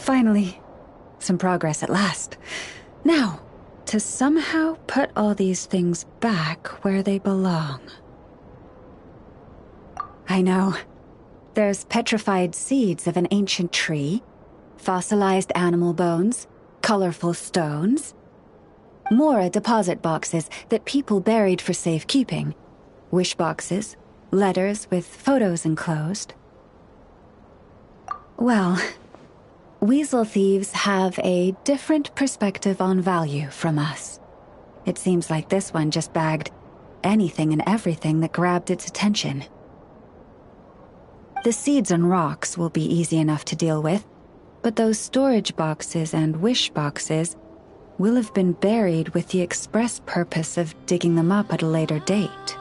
Finally, some progress at last. Now, to somehow put all these things back where they belong. I know. There's petrified seeds of an ancient tree, fossilized animal bones, colorful stones, more deposit boxes that people buried for safekeeping, wish boxes, letters with photos enclosed. Well, weasel thieves have a different perspective on value from us. It seems like this one just bagged anything and everything that grabbed its attention. The seeds and rocks will be easy enough to deal with, but those storage boxes and wish boxes will have been buried with the express purpose of digging them up at a later date.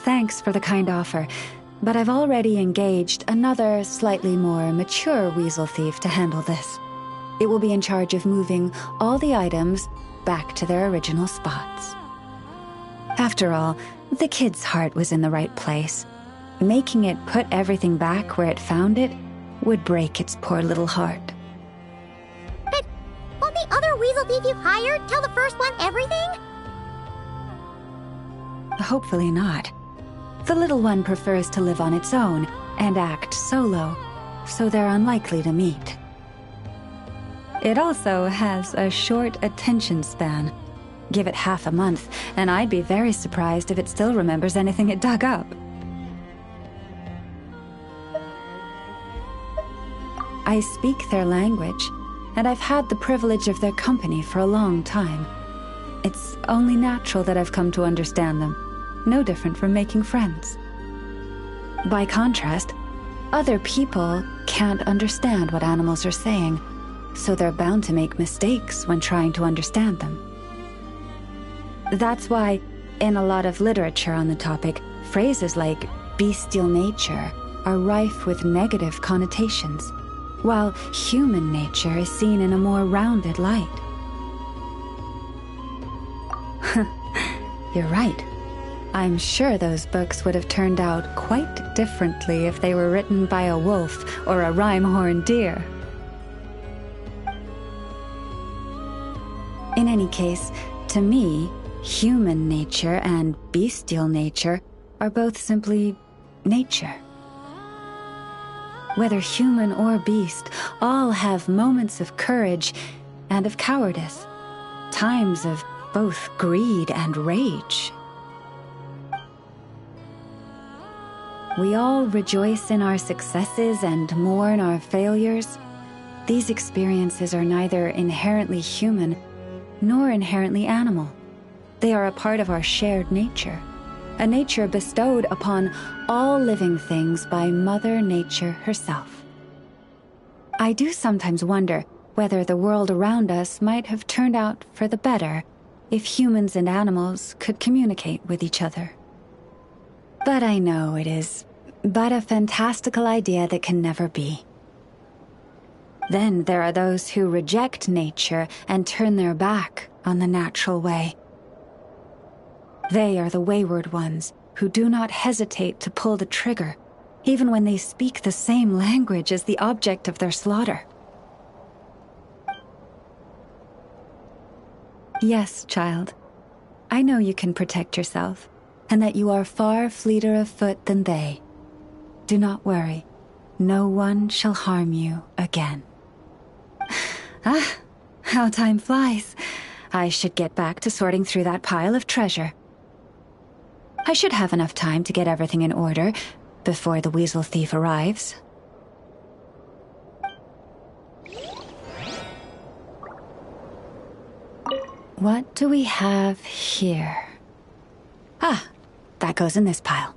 Thanks for the kind offer, but I've already engaged another slightly more mature weasel thief to handle this. It will be in charge of moving all the items back to their original spots. After all, the kid's heart was in the right place. Making it put everything back where it found it would break its poor little heart. But won't the other weasel thief you hired tell the first one everything? Hopefully not. The little one prefers to live on its own and act solo, so they're unlikely to meet. It also has a short attention span. Give it half a month, and I'd be very surprised if it still remembers anything it dug up. I speak their language, and I've had the privilege of their company for a long time. It's only natural that I've come to understand them, no different from making friends. By contrast, other people can't understand what animals are saying, so they're bound to make mistakes when trying to understand them. That's why, in a lot of literature on the topic, phrases like bestial nature are rife with negative connotations, while human nature is seen in a more rounded light. You're right. I'm sure those books would have turned out quite differently if they were written by a wolf or a rhyme-horned deer. In any case, to me, human nature and bestial nature are both simply nature. Whether human or beast, all have moments of courage and of cowardice, times of both greed and rage. We all rejoice in our successes and mourn our failures. These experiences are neither inherently human nor inherently animal. They are a part of our shared nature, a nature bestowed upon all living things by Mother Nature herself. I do sometimes wonder whether the world around us might have turned out for the better if humans and animals could communicate with each other. But I know it is but a fantastical idea that can never be. Then there are those who reject nature and turn their back on the natural way. They are the wayward ones who do not hesitate to pull the trigger, even when they speak the same language as the object of their slaughter. Yes, child. I know you can protect yourself, and that you are far fleeter of foot than they. Do not worry. No one shall harm you again. Ah, how time flies. I should get back to sorting through that pile of treasure. I should have enough time to get everything in order before the weasel thief arrives. What do we have here? Ah, that goes in this pile.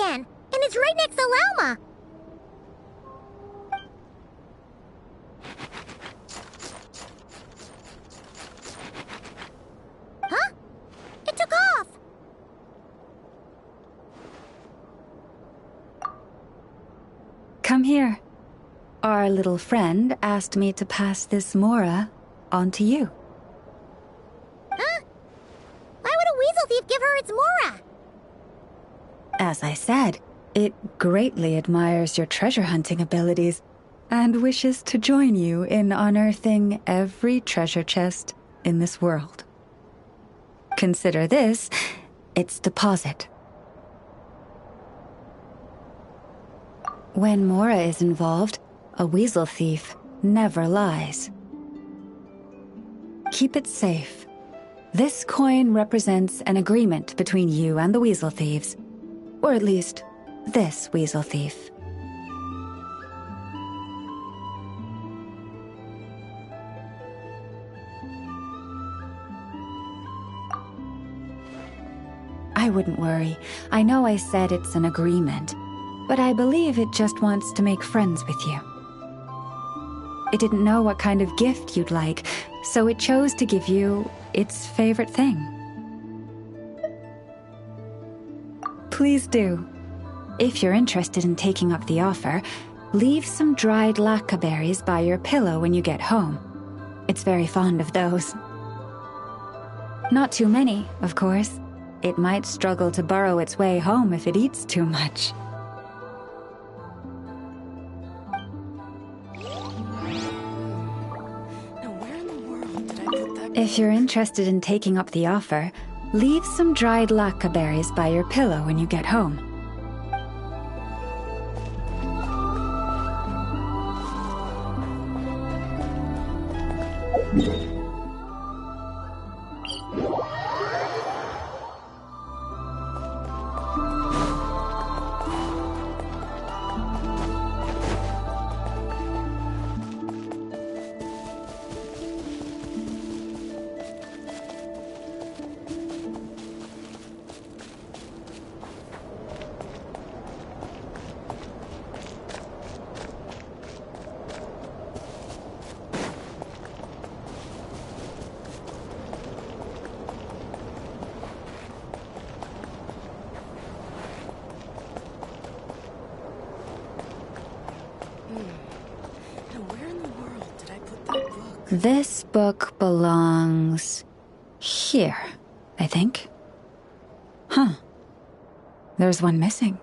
again, and it's right next to Lauma. Huh? It took off! Come here. Our little friend asked me to pass this Mora on to you. Huh? Why would a weasel thief give her its Mora? As I said, it greatly admires your treasure hunting abilities and wishes to join you in unearthing every treasure chest in this world. Consider this its deposit. When Mora is involved, a weasel thief never lies. Keep it safe. This coin represents an agreement between you and the weasel thieves. Or at least, this weasel thief. I wouldn't worry. I know I said it's an agreement, but I believe it just wants to make friends with you. It didn't know what kind of gift you'd like, so it chose to give you its favorite thing. Please do. If you're interested in taking up the offer, leave some dried lacca berries by your pillow when you get home. It's very fond of those. Not too many, of course. It might struggle to burrow its way home if it eats too much. If you're interested in taking up the offer, leave some dried lacca berries by your pillow when you get home. This book belongs here, I think. Huh. There's one missing.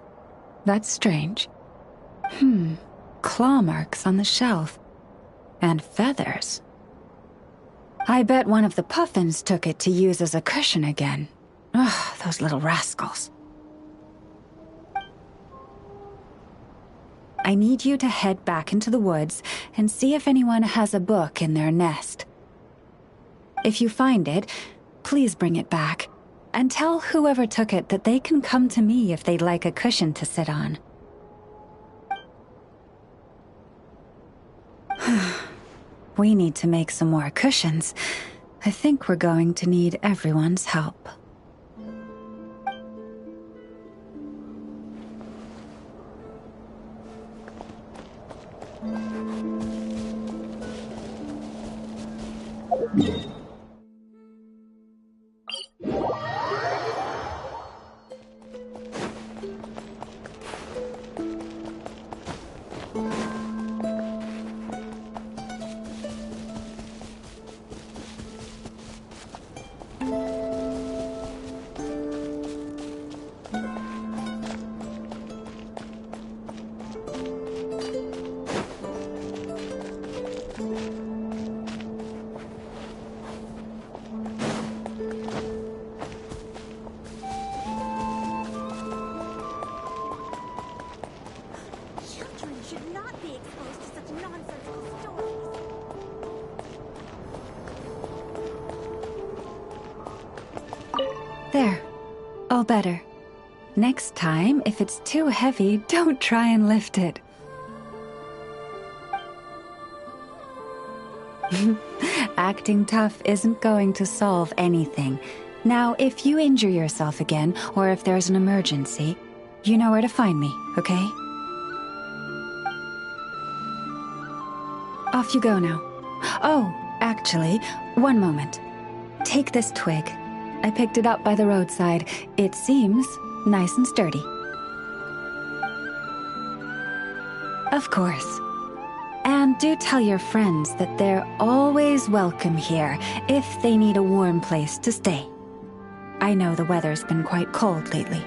That's strange. Claw marks on the shelf. And feathers. I bet one of the puffins took it to use as a cushion again. Ugh, those little rascals. I need you to head back into the woods and see if anyone has a book in their nest. If you find it, please bring it back, and tell whoever took it that they can come to me if they'd like a cushion to sit on. We need to make some more cushions. I think we're going to need everyone's help. There. All better. Next time, if it's too heavy, don't try and lift it. Acting tough isn't going to solve anything. Now, if you injure yourself again, or if there's an emergency, You know where to find me, okay? Off you go now. Oh, actually, one moment. Take this twig. I picked it up by the roadside. It seems nice and sturdy. Of course. And do tell your friends that they're always welcome here if they need a warm place to stay. I know the weather's been quite cold lately.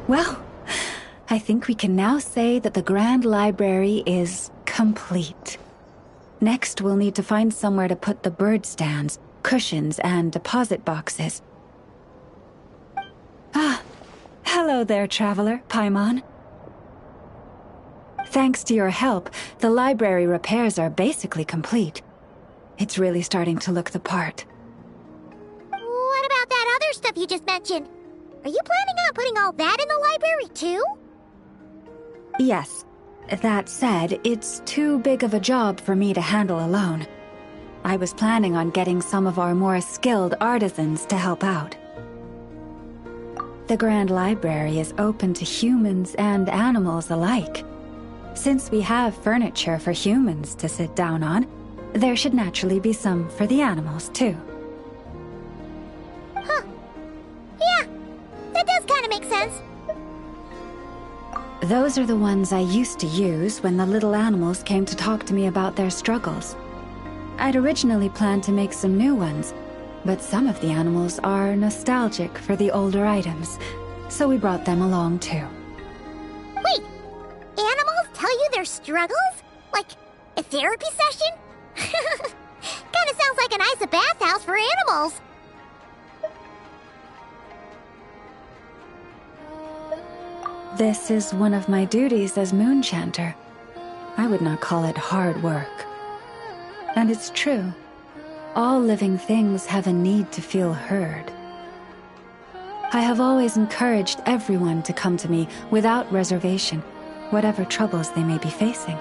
Well, I think we can now say that the Grand Library is complete. Next, we'll need to find somewhere to put the bird stands, cushions, and deposit boxes. Ah, hello there, traveler, Paimon. Thanks to your help, the library repairs are basically complete. It's really starting to look the part. What about that other stuff you just mentioned? Are you planning on putting all that in the library, too? Yes. That said, it's too big of a job for me to handle alone. I was planning on getting some of our more skilled artisans to help out. The Grand Library is open to humans and animals alike. Since we have furniture for humans to sit down on, there should naturally be some for the animals, too. Huh. Yeah, that does kind of make sense. Those are the ones I used to use when the little animals came to talk to me about their struggles. I'd originally planned to make some new ones, but some of the animals are nostalgic for the older items, so we brought them along too. Wait, animals tell you their struggles? Like a therapy session? Kinda sounds like a nice bathhouse for animals. This is one of my duties as Moon Chanter. I would not call it hard work. And it's true. All living things have a need to feel heard. I have always encouraged everyone to come to me without reservation, whatever troubles they may be facing.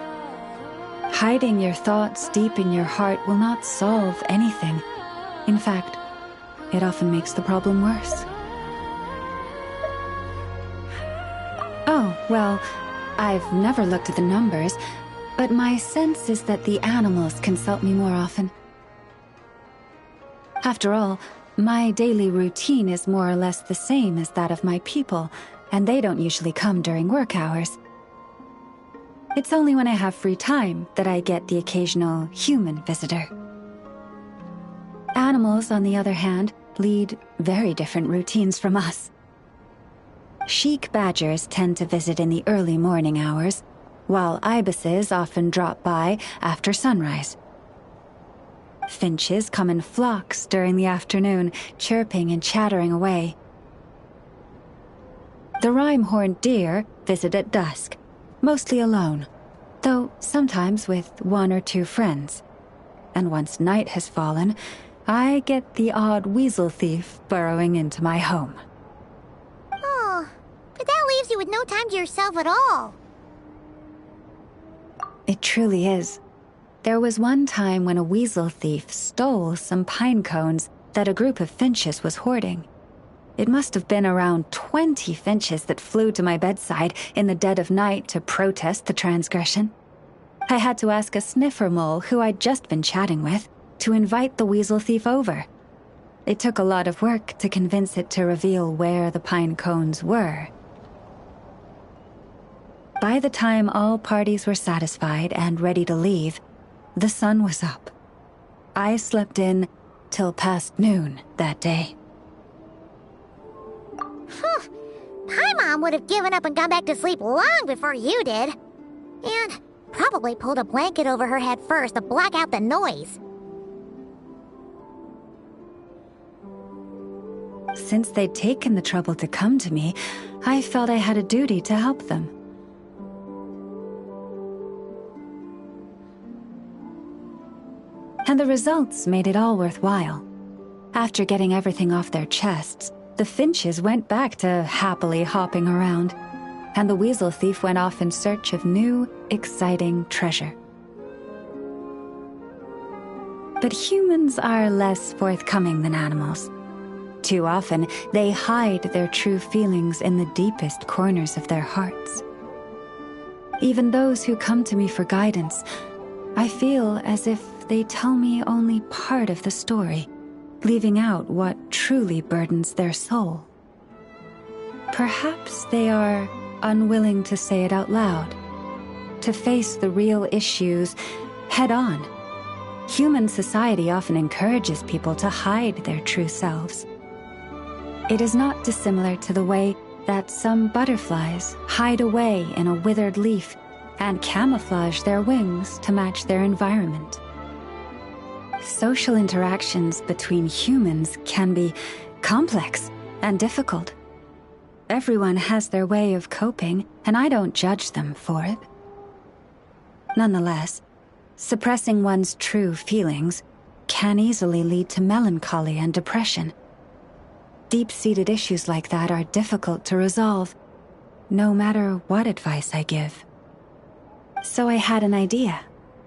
Hiding your thoughts deep in your heart will not solve anything. In fact, it often makes the problem worse. Oh, well, I've never looked at the numbers, but my sense is that the animals consult me more often. After all, my daily routine is more or less the same as that of my people, and they don't usually come during work hours. It's only when I have free time that I get the occasional human visitor. Animals, on the other hand, lead very different routines from us. Sheik badgers tend to visit in the early morning hours, while ibises often drop by after sunrise. Finches come in flocks during the afternoon, chirping and chattering away. The rhyme-horned deer visit at dusk, mostly alone, though sometimes with one or two friends. And once night has fallen, I get the odd weasel thief burrowing into my home. Oh, but that leaves you with no time to yourself at all. It truly is. There was one time when a weasel thief stole some pine cones that a group of finches was hoarding. It must have been around 20 finches that flew to my bedside in the dead of night to protest the transgression. I had to ask a sniffer mole who I'd just been chatting with to invite the weasel thief over. It took a lot of work to convince it to reveal where the pine cones were. By the time all parties were satisfied and ready to leave, the sun was up. I slept in till past noon that day. Paimon would have given up and gone back to sleep long before you did. And probably pulled a blanket over her head first to block out the noise. Since they'd taken the trouble to come to me, I felt I had a duty to help them. And the results made it all worthwhile. After getting everything off their chests, the finches went back to happily hopping around, and the weasel thief went off in search of new, exciting treasure. But humans are less forthcoming than animals. Too often, they hide their true feelings in the deepest corners of their hearts. Even those who come to me for guidance, I feel as if they tell me only part of the story, leaving out what truly burdens their soul. Perhaps they are unwilling to say it out loud, to face the real issues head on. Human society often encourages people to hide their true selves. It is not dissimilar to the way that some butterflies hide away in a withered leaf and camouflage their wings to match their environment. Social interactions between humans can be complex and difficult. Everyone has their way of coping, and I don't judge them for it. Nonetheless, suppressing one's true feelings can easily lead to melancholy and depression. Deep-seated issues like that are difficult to resolve, no matter what advice I give. So I had an idea.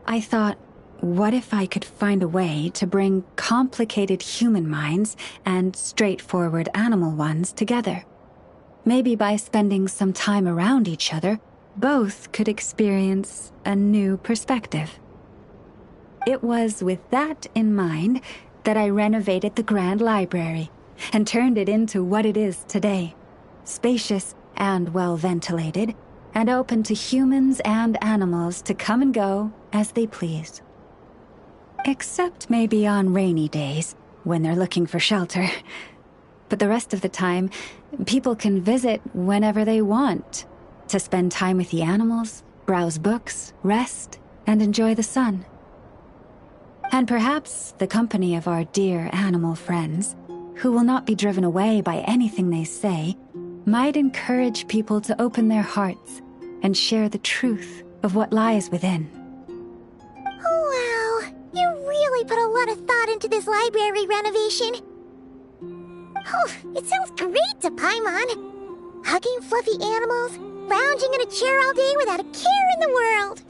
I thought, what if I could find a way to bring complicated human minds and straightforward animal ones together? Maybe by spending some time around each other, both could experience a new perspective. It was with that in mind that I renovated the Grand Library and turned it into what it is today, spacious and well-ventilated, and open to humans and animals to come and go as they please. Except maybe on rainy days, when they're looking for shelter. But the rest of the time, people can visit whenever they want, to spend time with the animals, browse books, rest, and enjoy the sun. And perhaps the company of our dear animal friends, who will not be driven away by anything they say, might encourage people to open their hearts and share the truth of what lies within. Wow, you really put a lot of thought into this library renovation. Oh, it sounds great to Paimon. Hugging fluffy animals, lounging in a chair all day without a care in the world.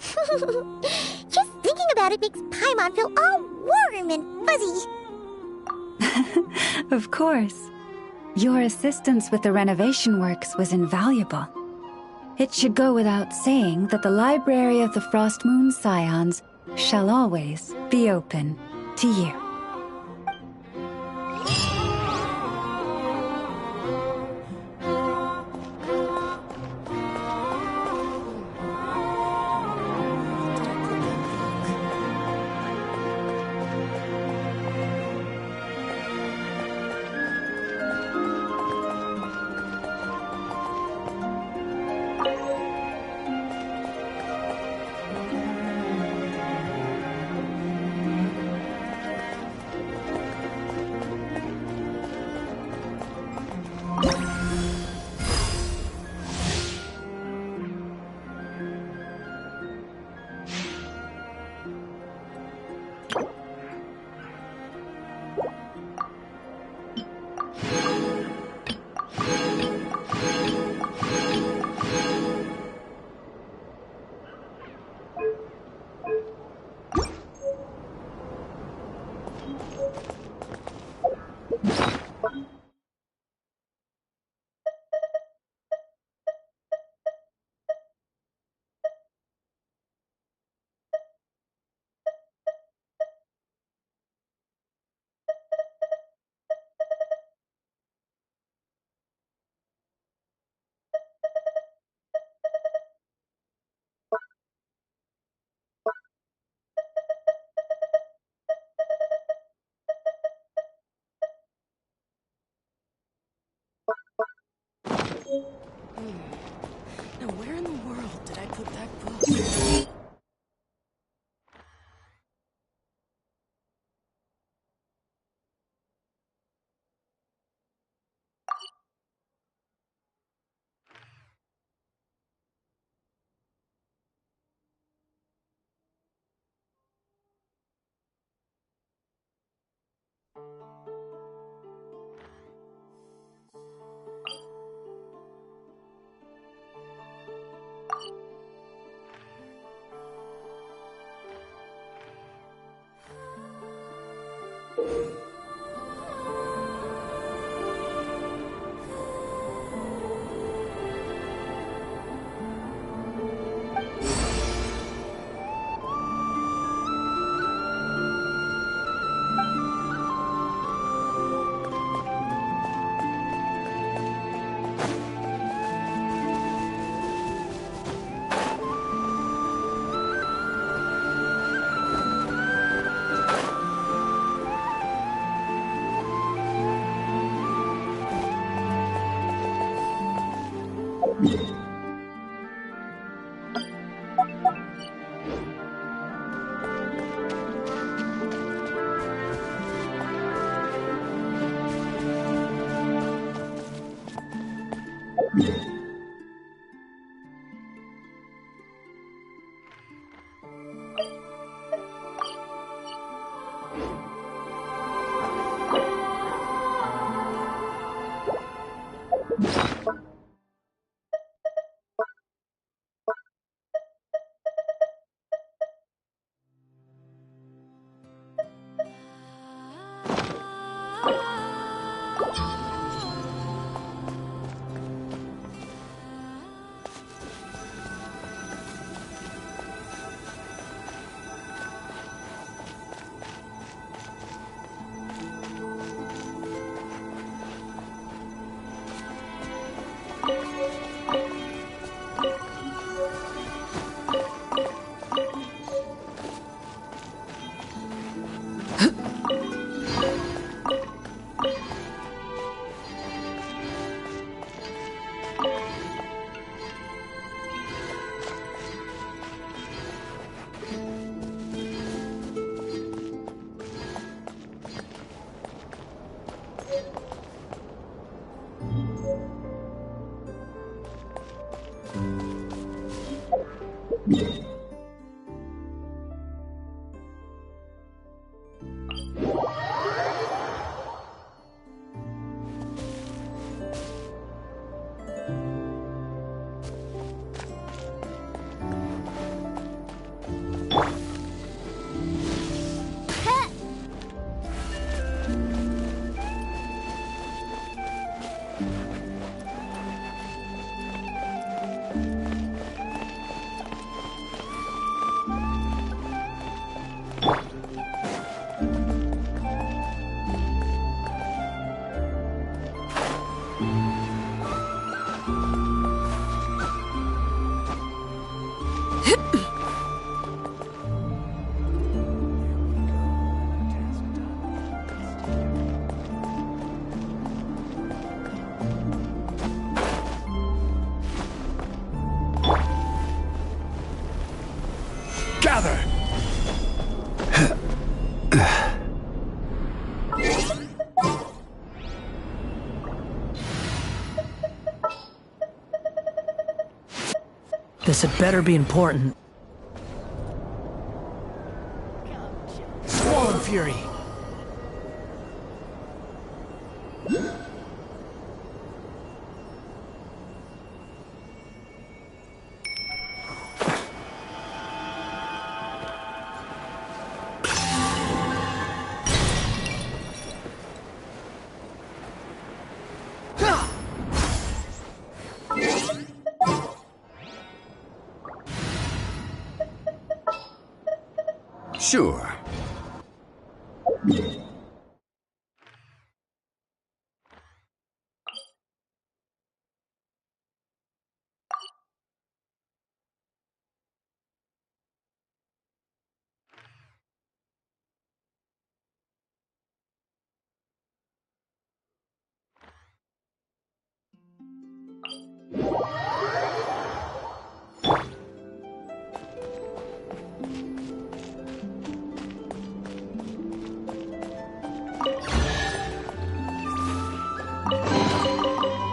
Just thinking about it makes Paimon feel all warm and fuzzy. Of course. Your assistance with the renovation works was invaluable. It should go without saying that the Library of the Frost Moon Scions shall always be open to you. Gather! This had better be important. Swollen Fury! Sure.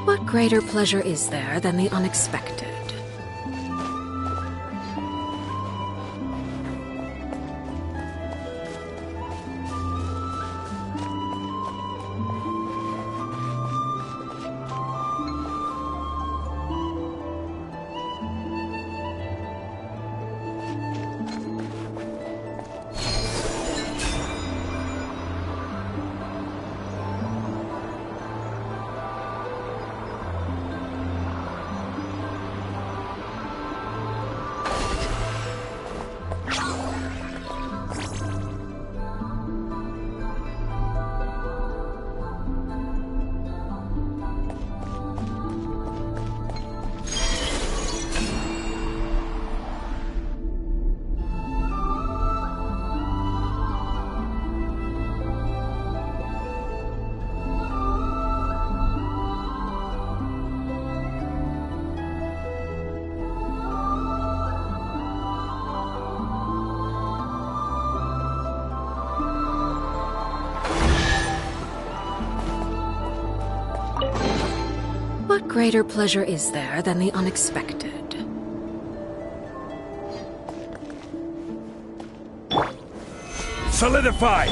What greater pleasure is there than the unexpected? Greater pleasure is there than the unexpected. Solidify!